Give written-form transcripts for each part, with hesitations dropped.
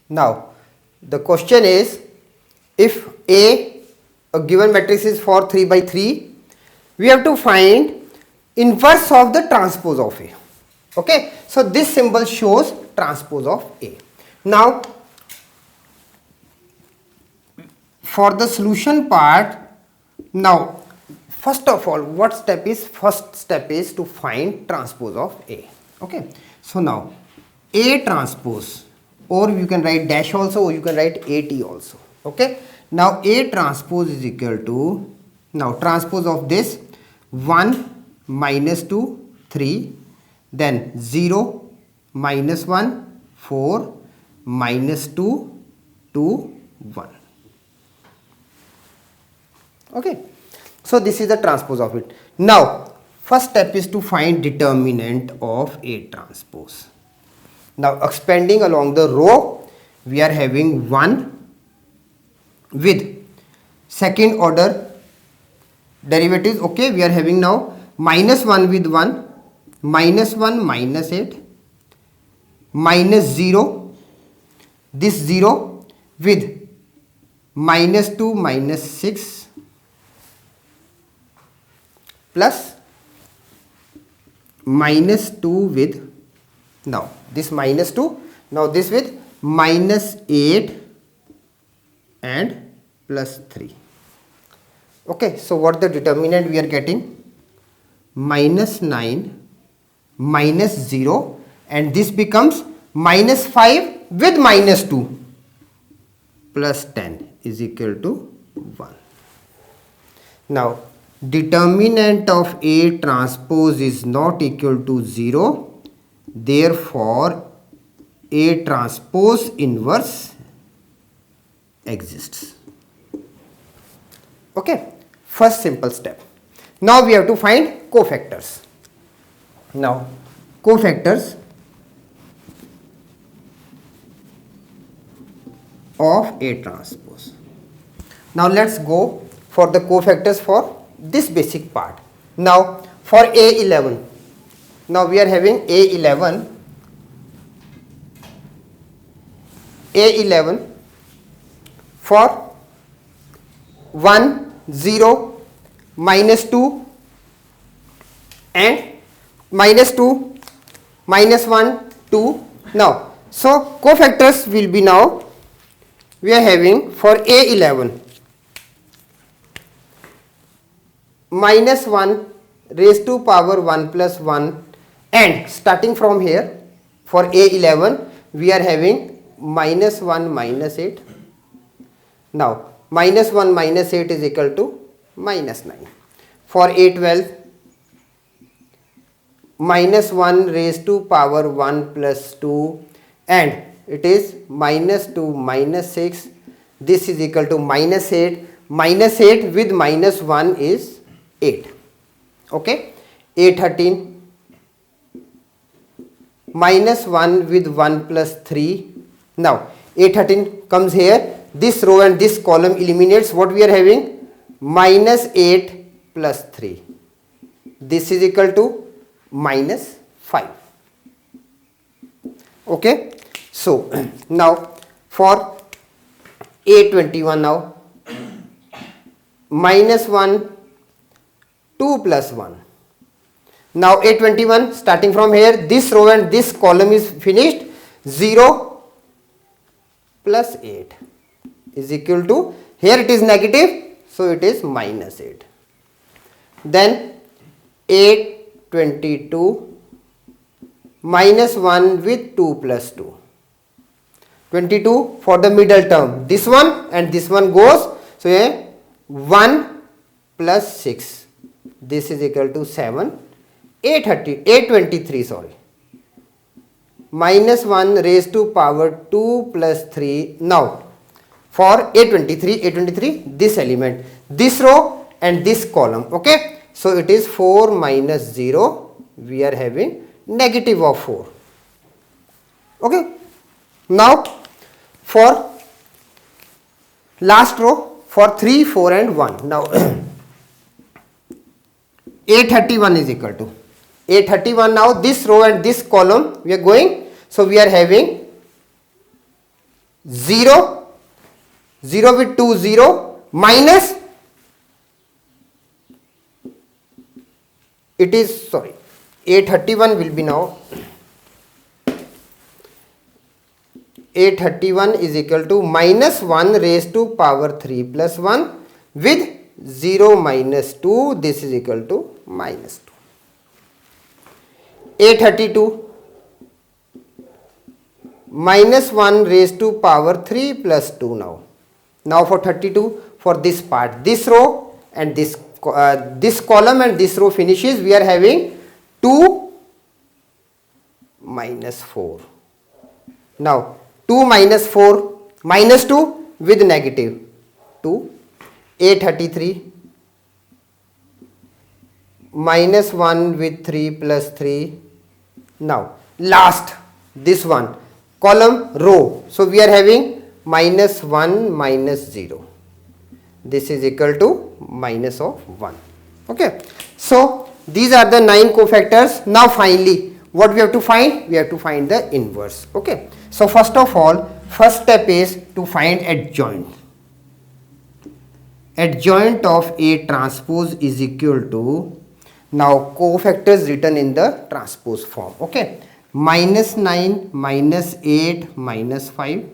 Now the question is, if a given matrix is for 3 by 3, we have to find inverse of the transpose of A. Okay, so this symbol shows transpose of A. Now for the solution part, now first of all, first step is to find transpose of A. Okay, so now A transpose, or you can write dash also, or you can write AT also. Okay, now A transpose is equal to, now transpose of this 1 minus 2 3, then 0 minus 1 4 minus 2 2 1. Okay, so this is the transpose of it. Now first step is to find determinant of A transpose. Now expanding along the row, we are having 1 with second order derivatives. Okay, we are having now minus 1 with 1, minus 1 minus 8, minus 0, this 0 with minus 2 minus 6, plus minus 2 with, now this minus 2, now this with minus 8 and plus 3. Okay, so what the determinant we are getting? Minus 9 minus 0, and this becomes minus 5 with minus 2 plus 10 is equal to 1. Now determinant of A transpose is not equal to 0, therefore A transpose inverse exists. Okay, first simple step. Now we have to find cofactors. Now cofactors of A transpose. Now let's go for the cofactors for this basic part. Now for A11, now we are having A11 for 1 0 minus 2 and minus 2 minus 1 2. Now so cofactors will be, now we are having for A11 minus 1 raised to power 1 plus 1, and starting from here for A11 we are having minus 1 minus 8. Now minus 1 minus 8 is equal to minus 9. For A12 minus 1 raised to power 1 plus 2, and it is minus 2 minus 6, this is equal to minus 8. Minus 8 with minus 1 is 8. Okay, A13 minus 1 with 1 plus 3. Now A13 comes here, this row and this column eliminates, what we are having? Minus 8 plus 3, this is equal to minus 5. Okay, so now for A21, now minus 1 2 plus 1. Now A21, starting from here, this row and this column is finished, 0 plus 8 is equal to, here it is negative, so it is minus 8. Then A22 minus 1 with 2 plus 2. 22 for the middle term, this one and this one goes, so here 1 plus 6, this is equal to 7. A23, sorry, minus 1 raised to power 2 plus 3. Now for A23, this element, this row and this column. Okay, so it is 4 minus 0, we are having negative of 4. Okay, now for last row, for 3 4 and 1, now A31 is equal to A31. Now this row and this column we are going, so we are having 0, 0 with 2, 0, minus, it is, sorry, 831 will be now, 831 is equal to minus 1 raised to power 3 plus 1 with 0 minus 2, this is equal to minus 2. 832 minus 1 raised to power 3 plus 2 now. Now for 32, for this part, this row and this column and this row finishes, we are having 2 minus 4. Now 2 minus 4 minus 2 with negative 2. 833 minus 1 with 3 plus 3. Now last, this one, column, row. So we are having minus 1 minus 0. This is equal to minus of 1. Okay. So these are the 9 cofactors. Now finally, what we have to find? We have to find the inverse. Okay. So first of all, first step is to find adjoint. Adjoint of A transpose is equal to, now cofactors written in the transpose form. Okay. Minus 9 minus 8 minus 5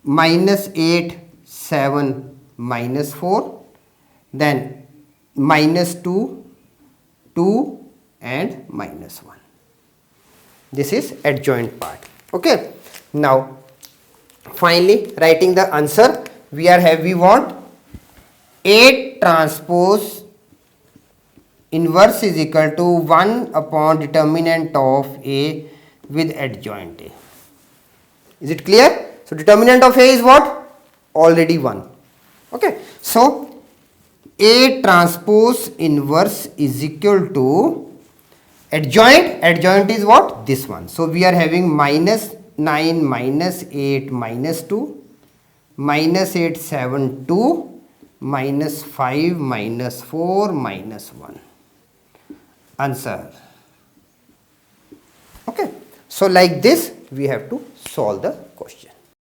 minus 8 7 minus 4, then minus 2 2 and minus 1. This is adjoint part. Okay. Now finally writing the answer, we want A transpose inverse is equal to 1 upon determinant of A with adjoint A. Is it clear? So determinant of A is what? Already 1. Okay. So A transpose inverse is equal to adjoint is what? This one. So we are having minus 9 minus 8 minus 2 minus 8 7 2 minus 5 minus 4 minus 1. Answer. Okay. So like this we have to solve the question.